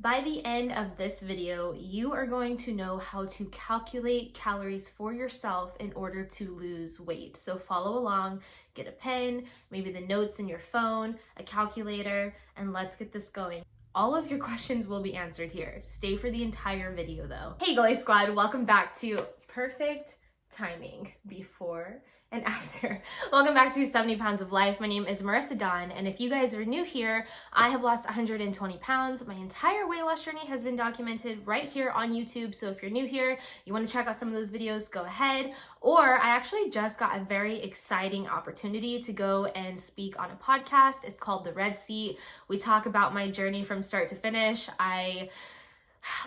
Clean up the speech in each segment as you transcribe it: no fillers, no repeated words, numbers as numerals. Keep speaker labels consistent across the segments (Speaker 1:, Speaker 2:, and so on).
Speaker 1: By the end of this video, you are going to know how to calculate calories for yourself in order to lose weight. So follow along, get a pen, maybe the notes in your phone, a calculator, and let's get this going. All of your questions will be answered here. Stay for the entire video though. Hey Glowy Squad, welcome back to perfect timing before and after. Welcome back to 70 Pounds of Life. My name is Marissa Dawn, and if you guys are new here, I have lost 120 pounds. My entire weight loss journey has been documented right here on YouTube, so if you're new here, you want to check out some of those videos, go ahead. Or I actually just got a very exciting opportunity to go and speak on a podcast. It's called The Red Seat. We talk about my journey from start to finish. I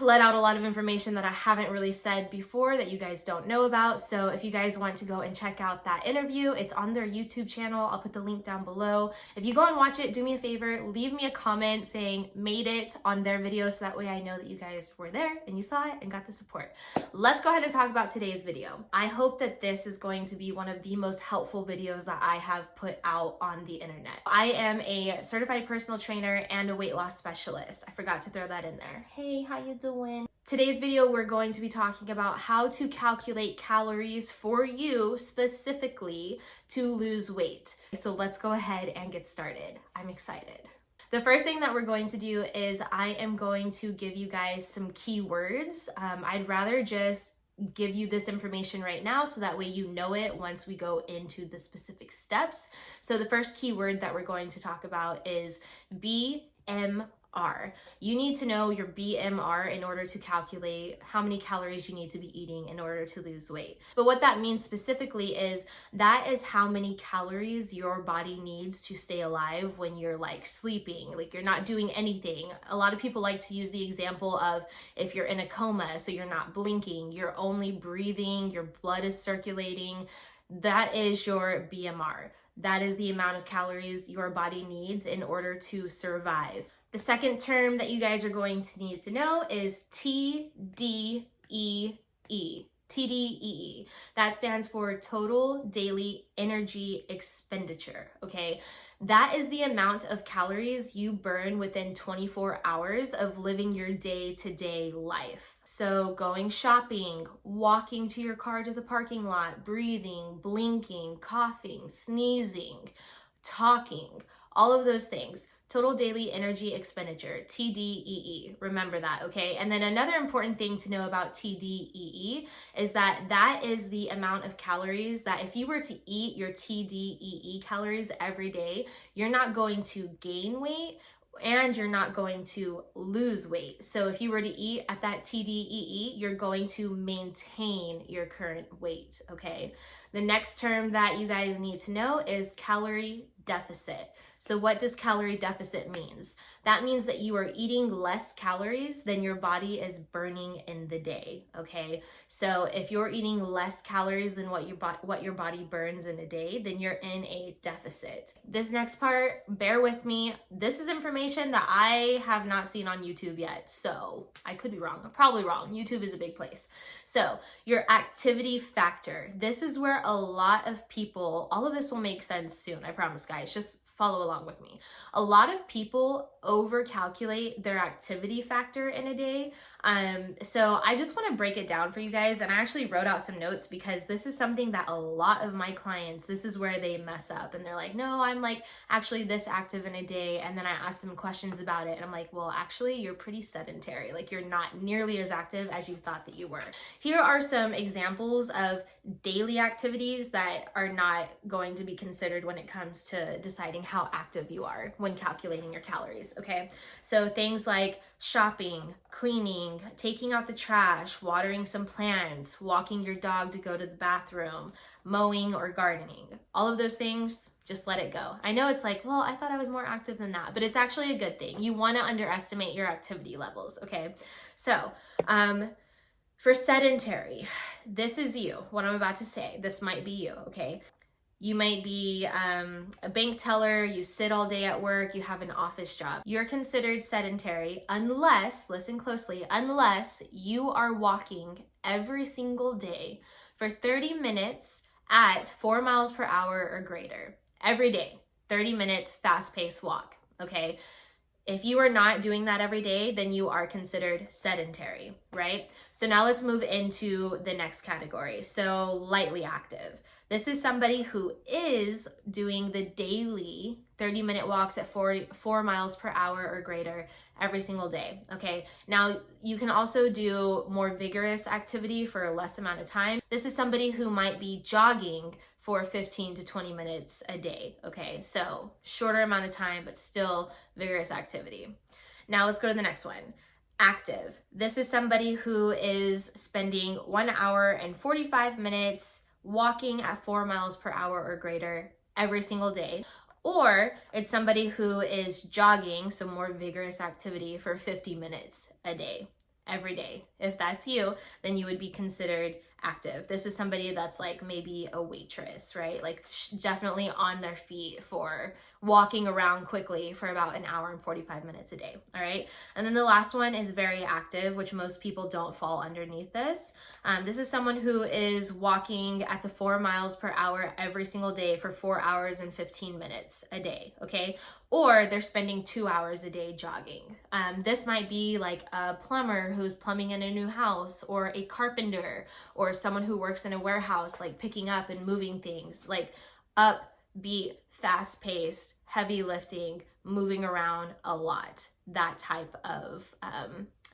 Speaker 1: let out a lot of information that I haven't really said before that you guys don't know about. So if you guys want to go and check out that interview, it's on their YouTube channel. I'll put the link down below. If you go and watch it, do me a favor, leave me a comment saying made it on their video so that way I know that you guys were there and you saw it and got the support. Let's go ahead and talk about today's video. I hope that this is going to be one of the most helpful videos that I have put out on the internet. I am a certified personal trainer and a weight loss specialist. I forgot to throw that in there. Hey, how you doing? Today's video, we're going to be talking about how to calculate calories for you specifically to lose weight. So let's go ahead and get started. I'm excited. The first thing that we're going to do is I am going to give you guys some keywords. I'd rather just give you this information right now so that way you know it once we go into the specific steps. So the first keyword that we're going to talk about is BMR. You need to know your BMR in order to calculate how many calories you need to be eating in order to lose weight. But what that means specifically is that is how many calories your body needs to stay alive when you're like sleeping, like you're not doing anything. A lot of people like to use the example of if you're in a coma, so you're not blinking, you're only breathing, your blood is circulating. That is your BMR. That is the amount of calories your body needs in order to survive. The second term that you guys are going to need to know is TDEE. TDEE. That stands for total daily energy expenditure, okay? That is the amount of calories you burn within 24 hours of living your day-to-day life. So going shopping, walking to your car to the parking lot, breathing, blinking, coughing, sneezing, talking, all of those things. Total daily energy expenditure, TDEE. Remember that, okay? And then another important thing to know about TDEE is that that is the amount of calories that if you were to eat your TDEE calories every day, you're not going to gain weight and you're not going to lose weight. So if you were to eat at that TDEE, you're going to maintain your current weight, okay? The next term that you guys need to know is calorie deficit. So what does calorie deficit means? That means that you are eating less calories than your body is burning in the day, okay? So if you're eating less calories than what your body burns in a day, then you're in a deficit. This next part, bear with me. This is information that I have not seen on YouTube yet, so I could be wrong. I'm probably wrong. YouTube is a big place. So your activity factor. This is where a lot of people, all of this will make sense soon, I promise guys, just follow along with me. A lot of people overcalculate their activity factor in a day. So I just want to break it down for you guys. And I actually wrote out some notes because this is something that a lot of my clients, this is where they mess up. And they're like, no, I'm like actually this active in a day. And then I ask them questions about it. And I'm like, well, actually, you're pretty sedentary. Like you're not nearly as active as you thought that you were. Here are some examples of daily activities that are not going to be considered when it comes to deciding how active you are when calculating your calories, okay? So things like shopping, cleaning, taking out the trash, watering some plants, walking your dog to go to the bathroom, mowing or gardening. All of those things, just let it go. I know it's like, well, I thought I was more active than that, but it's actually a good thing. You want to underestimate your activity levels, okay? So, for sedentary, this is you, what I'm about to say. This might be you, okay? You might be a bank teller, you sit all day at work, you have an office job. You're considered sedentary unless, listen closely, unless you are walking every single day for 30 minutes at 4 miles per hour or greater. Every day, 30 minutes, fast-paced walk, okay? If you are not doing that every day, then you are considered sedentary, right? So now let's move into the next category. So lightly active. This is somebody who is doing the daily 30-minute walks at 4 miles per hour or greater every single day, okay? Now, you can also do more vigorous activity for a less amount of time. This is somebody who might be jogging for 15 to 20 minutes a day, okay? So shorter amount of time, but still vigorous activity. Now let's go to the next one. Active. This is somebody who is spending 1 hour and 45 minutes walking at 4 miles per hour or greater every single day. Or it's somebody who is jogging, so more vigorous activity, for 50 minutes a day, every day. If that's you, then you would be considered active. This is somebody that's like maybe a waitress, right? Like definitely on their feet for walking around quickly for about 1 hour and 45 minutes a day, all right? And then the last one is very active, which most people don't fall underneath this. This is someone who is walking at the 4 miles per hour every single day for 4 hours and 15 minutes a day, okay? Or they're spending 2 hours a day jogging. This might be like a plumber who's plumbing in a new house, or a carpenter, or someone who works in a warehouse, like picking up and moving things, like upbeat, fast-paced, heavy lifting, moving around a lot, that type of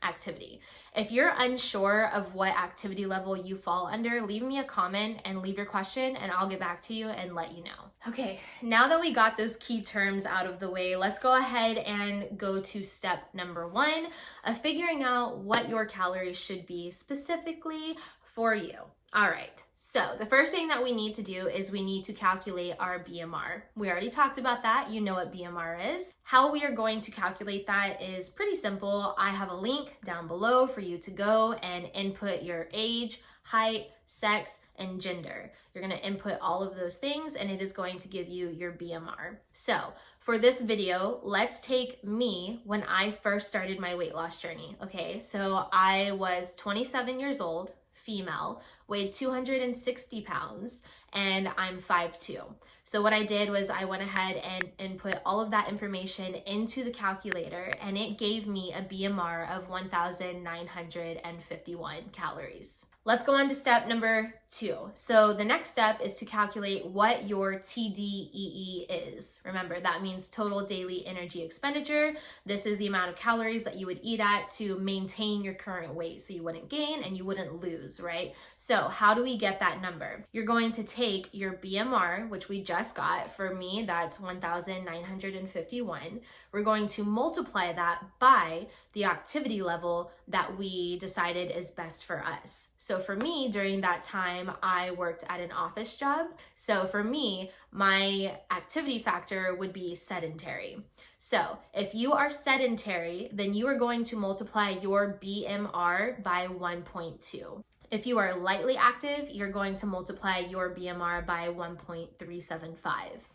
Speaker 1: activity. If you're unsure of what activity level you fall under, leave me a comment and leave your question, and I'll get back to you and let you know. Okay, now that we got those key terms out of the way, let's go ahead and go to step number 1 of figuring out what your calories should be specifically for you. All right, so the first thing that we need to do is we need to calculate our BMR. We already talked about that. You know what BMR is. How we are going to calculate that is pretty simple. I have a link down below for you to go and input your age, height, sex, and gender. You're going to input all of those things, and it is going to give you your BMR. So for this video, let's take me when I first started my weight loss journey. Okay, so I was 27 years old, female, weighed 260 pounds, and I'm 5'2". So what I did was I went ahead and input all of that information into the calculator, and it gave me a BMR of 1,951 calories. Let's go on to step number 2. So the next step is to calculate what your TDEE is. Remember, that means total daily energy expenditure. This is the amount of calories that you would eat at to maintain your current weight, so you wouldn't gain and you wouldn't lose, right? So how do we get that number? You're going to take your BMR, which we just got. For me, that's 1,951. We're going to multiply that by the activity level that we decided is best for us. So for me, during that time, I worked at an office job. So for me, my activity factor would be sedentary. So if you are sedentary, then you are going to multiply your BMR by 1.2. If you are lightly active, you're going to multiply your BMR by 1.375.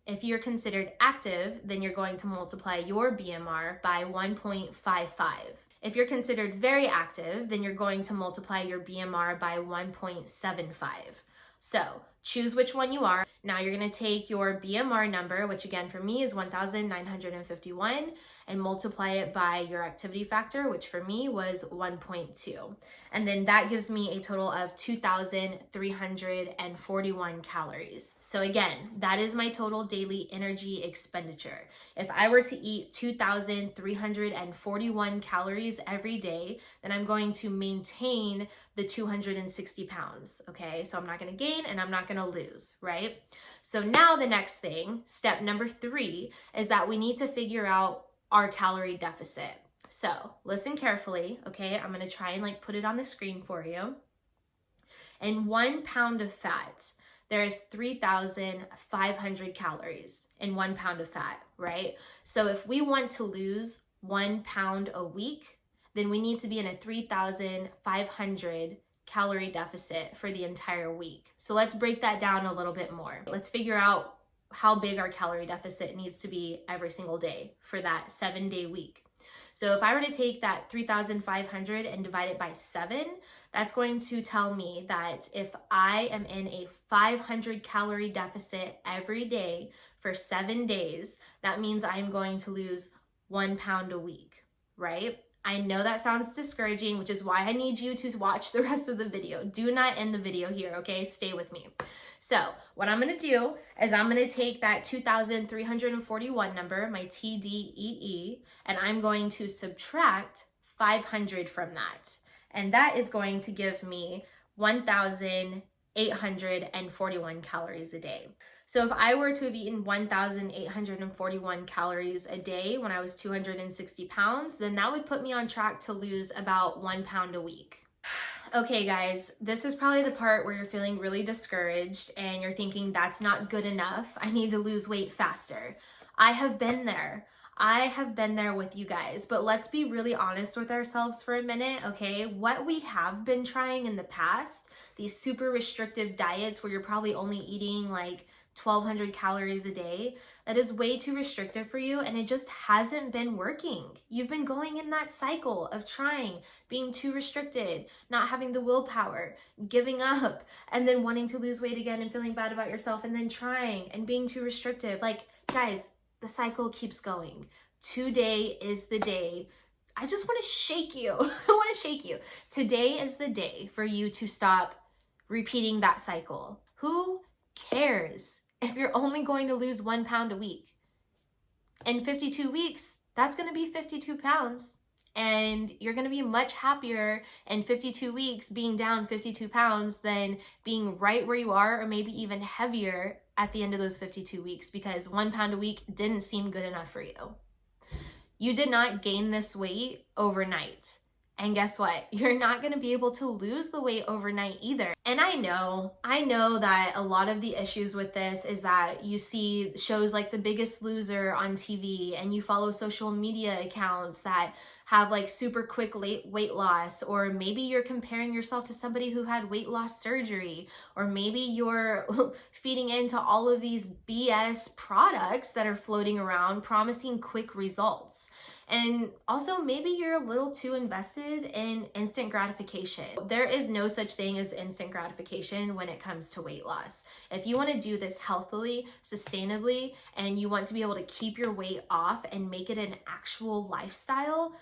Speaker 1: If you're considered active, then you're going to multiply your BMR by 1.55. If you're considered very active, then you're going to multiply your BMR by 1.75. So choose which one you are. Now you're going to take your BMR number, which again for me is 1,951, and multiply it by your activity factor, which for me was 1.2. And then that gives me a total of 2,341 calories. So again, that is my total daily energy expenditure. If I were to eat 2,341 calories every day, then I'm going to maintain the 260 pounds, okay? So I'm not gonna gain and I'm not gonna lose, right? So now the next thing, step number 3, is that we need to figure out our calorie deficit. So listen carefully, okay? I'm gonna try and like put it on the screen for you. In 1 pound of fat, there is 3,500 calories in 1 pound of fat, right? So if we want to lose 1 pound a week, then we need to be in a 3,500 calorie deficit for the entire week. So let's break that down a little bit more. Let's figure out how big our calorie deficit needs to be every single day for that 7-day week. So if I were to take that 3,500 and divide it by 7, that's going to tell me that if I am in a 500 calorie deficit every day for 7 days, that means I'm going to lose 1 pound a week, right? I know that sounds discouraging, which is why I need you to watch the rest of the video. Do not end the video here, okay? Stay with me. So what I'm gonna do is I'm gonna take that 2,341 number, my TDEE, and I'm going to subtract 500 from that. And that is going to give me 1,841 calories a day. So if I were to have eaten 1,841 calories a day when I was 260 pounds, then that would put me on track to lose about 1 pound a week. Okay guys, this is probably the part where you're feeling really discouraged and you're thinking that's not good enough. I need to lose weight faster. I have been there. I have been there with you guys, but let's be really honest with ourselves for a minute, okay? What we have been trying in the past, these super restrictive diets where you're probably only eating like 1,200 calories a day, that is way too restrictive for you and it just hasn't been working. You've been going in that cycle of trying, being too restricted, not having the willpower, giving up, and then wanting to lose weight again and feeling bad about yourself, and then trying and being too restrictive. Like, guys, the cycle keeps going. Today is the day. I just want to shake you. I want to shake you. Today is the day for you to stop repeating that cycle. Who cares if you're only going to lose 1 pound a week? In 52 weeks, that's going to be 52 pounds. And you're going to be much happier in 52 weeks being down 52 pounds than being right where you are, or maybe even heavier at the end of those 52 weeks, because 1 pound a week didn't seem good enough for you. You did not gain this weight overnight. And guess what? You're not going to be able to lose the weight overnight either. And I know that a lot of the issues with this is that you see shows like The Biggest Loser on TV and you follow social media accounts that have like super quick weight loss, or maybe you're comparing yourself to somebody who had weight loss surgery, or maybe you're feeding into all of these BS products that are floating around promising quick results. And also maybe you're a little too invested in instant gratification. There is no such thing as instant gratification when it comes to weight loss. If you want to do this healthily, sustainably, and you want to be able to keep your weight off and make it an actual lifestyle,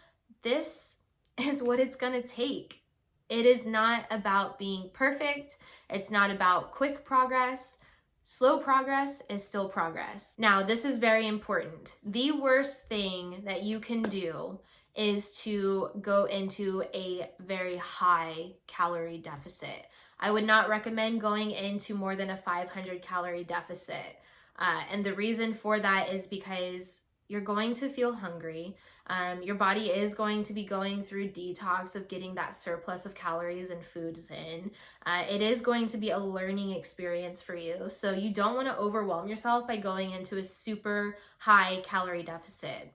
Speaker 1: this is what it's gonna take. It is not about being perfect. It's not about quick progress. Slow progress is still progress. Now, this is very important. The worst thing that you can do is to go into a very high calorie deficit. I would not recommend going into more than a 500 calorie deficit. And the reason for that is because you're going to feel hungry. Your body is going to be going through detox of getting that surplus of calories and foods in. It is going to be a learning experience for you. So you don't want to overwhelm yourself by going into a super high calorie deficit.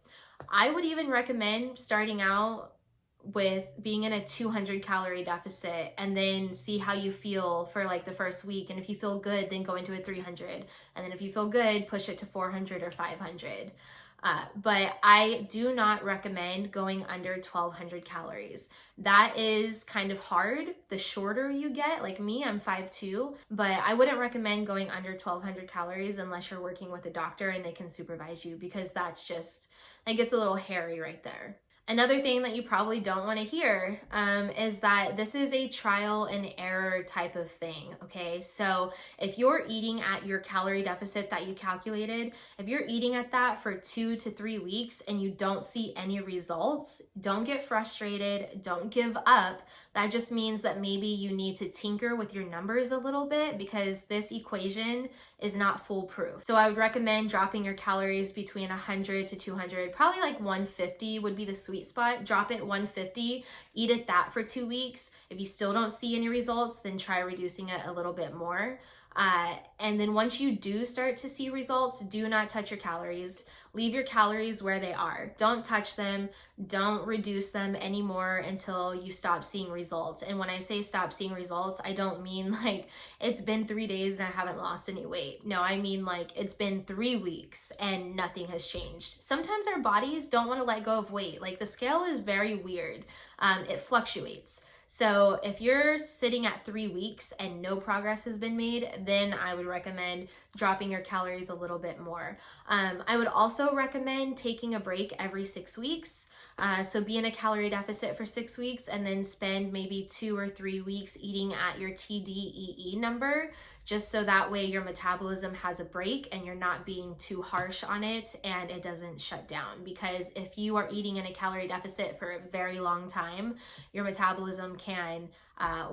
Speaker 1: I would even recommend starting out with being in a 200 calorie deficit and then see how you feel for like the first week. And if you feel good, then go into a 300. And then if you feel good, push it to 400 or 500. But I do not recommend going under 1,200 calories. That is kind of hard the shorter you get. Like me, I'm 5'2", but I wouldn't recommend going under 1,200 calories unless you're working with a doctor and they can supervise you, because that's just, that gets a little hairy right there. Another thing that you probably don't want to hear is that this is a trial and error type of thing, okay? So if you're eating at your calorie deficit that you calculated, if you're eating at that for 2 to 3 weeks and you don't see any results, don't get frustrated, don't give up. That just means that maybe you need to tinker with your numbers a little bit, because this equation is not foolproof. So I would recommend dropping your calories between 100 to 200, probably like 150 would be the sweet spot. Drop it 150, eat at that for 2 weeks. If you still don't see any results, then try reducing it a little bit more. And then once you do start to see results, do not touch your calories. Leave your calories where they are. Don't touch them. Don't reduce them anymore until you stop seeing results. And when I say stop seeing results, I don't mean like it's been 3 days and I haven't lost any weight. No, I mean like it's been 3 weeks and nothing has changed. Sometimes our bodies don't want to let go of weight. Like the scale is very weird. It fluctuates. So if you're sitting at 3 weeks and no progress has been made, then I would recommend dropping your calories a little bit more. I would also recommend taking a break every 6 weeks. So be in a calorie deficit for 6 weeks and then spend maybe 2 or 3 weeks eating at your TDEE number, just so that way your metabolism has a break and you're not being too harsh on it and it doesn't shut down. Because if you are eating in a calorie deficit for a very long time, your metabolism can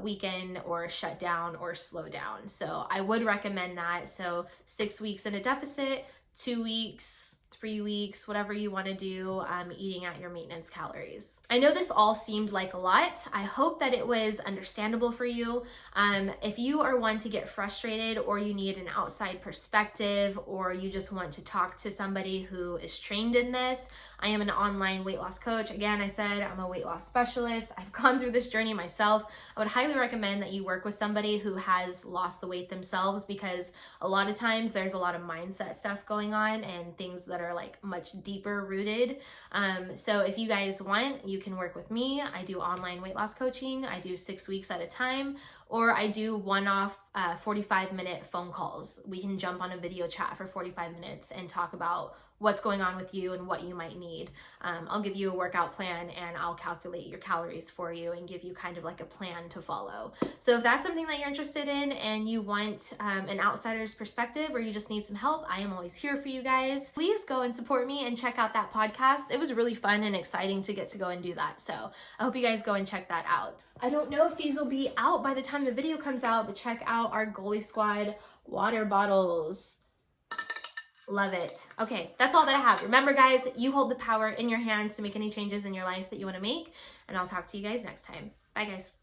Speaker 1: weaken or shut down or slow down. So I would recommend that. So 6 weeks in a deficit, 2 weeks, 3 weeks, whatever you want to do, eating at your maintenance calories. I know this all seemed like a lot. I hope that it was understandable for you. If you are one to get frustrated, or you need an outside perspective, or you just want to talk to somebody who is trained in this, I am an online weight loss coach. Again, I said I'm a weight loss specialist. I've gone through this journey myself. I would highly recommend that you work with somebody who has lost the weight themselves, because a lot of times there's a lot of mindset stuff going on and things that are like much deeper rooted. So if you guys want, you can work with me. I do online weight loss coaching. I do 6 weeks at a time, or I do one-off 45-minute phone calls. We can jump on a video chat for 45 minutes and talk about what's going on with you and what you might need. I'll give you a workout plan and I'll calculate your calories for you and give you kind of like a plan to follow. So if that's something that you're interested in and you want an outsider's perspective, or you just need some help, I am always here for you guys. Please go and support me and check out that podcast. It was really fun and exciting to get to go and do that. So I hope you guys go and check that out. I don't know if these will be out by the time the video comes out, but check out our Goalie Squad water bottles. Love it. Okay, that's all that I have. Remember, guys, you hold the power in your hands to make any changes in your life that you want to make, and I'll talk to you guys next time. Bye, guys.